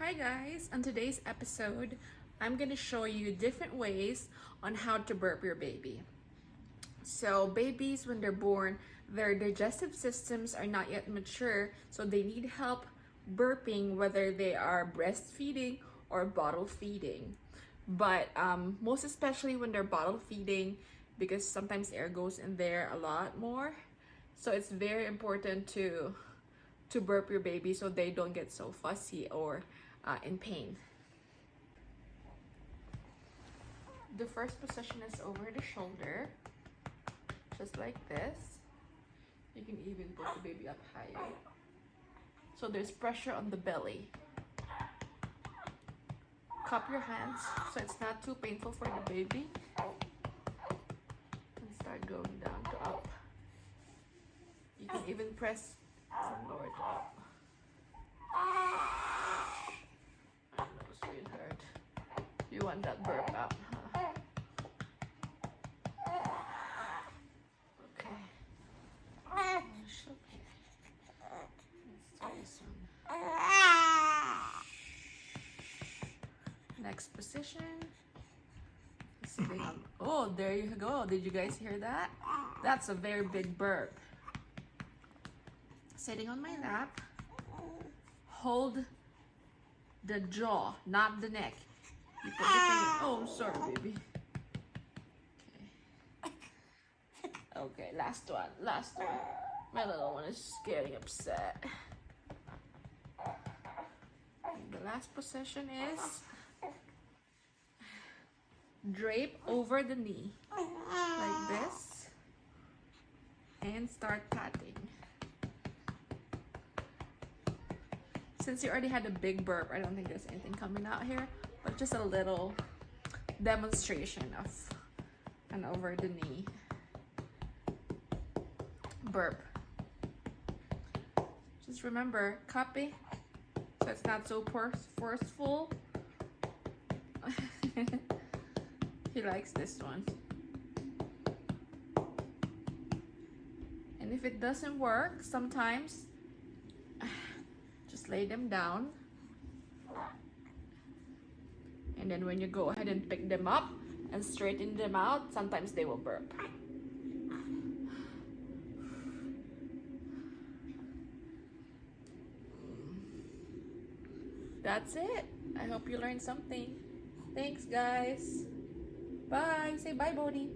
Hi guys, on today's episode, I'm going to show you different ways on how to burp your baby. So babies, when they're born, their digestive systems are not yet mature, so they need help burping whether they are breastfeeding or bottle feeding. But most especially when they're bottle feeding, because sometimes air goes in there a lot more. So it's very important to burp your baby so they don't get so fussy or in pain. The first position is over the shoulder, just like this. You can even put the baby up higher, so there's pressure on the belly. Cup your hands so it's not too painful for the baby, and start going down to up. You can even press from lower to up. I know, sweetheart. You want that burp up, huh? Okay. Let's try this one. Next position. Oh, there you go. Did you guys hear that? That's a very big burp. Sitting on my lap, hold the jaw, not the neck. You put the finger. Oh, I'm sorry, baby. Okay. Okay, last one. My little one is getting upset. And the last position is drape over the knee, like this, and start patting. Since you already had a big burp, I don't think there's anything coming out here, but just a little demonstration of an over the knee burp. Just remember, copy, so it's not so forceful. He likes this one. And if it doesn't work, sometimes just lay them down, and then when you go ahead and pick them up and straighten them out, sometimes they will burp. That's it. I hope you learned something. Thanks guys. Bye. Say bye, Bodhi.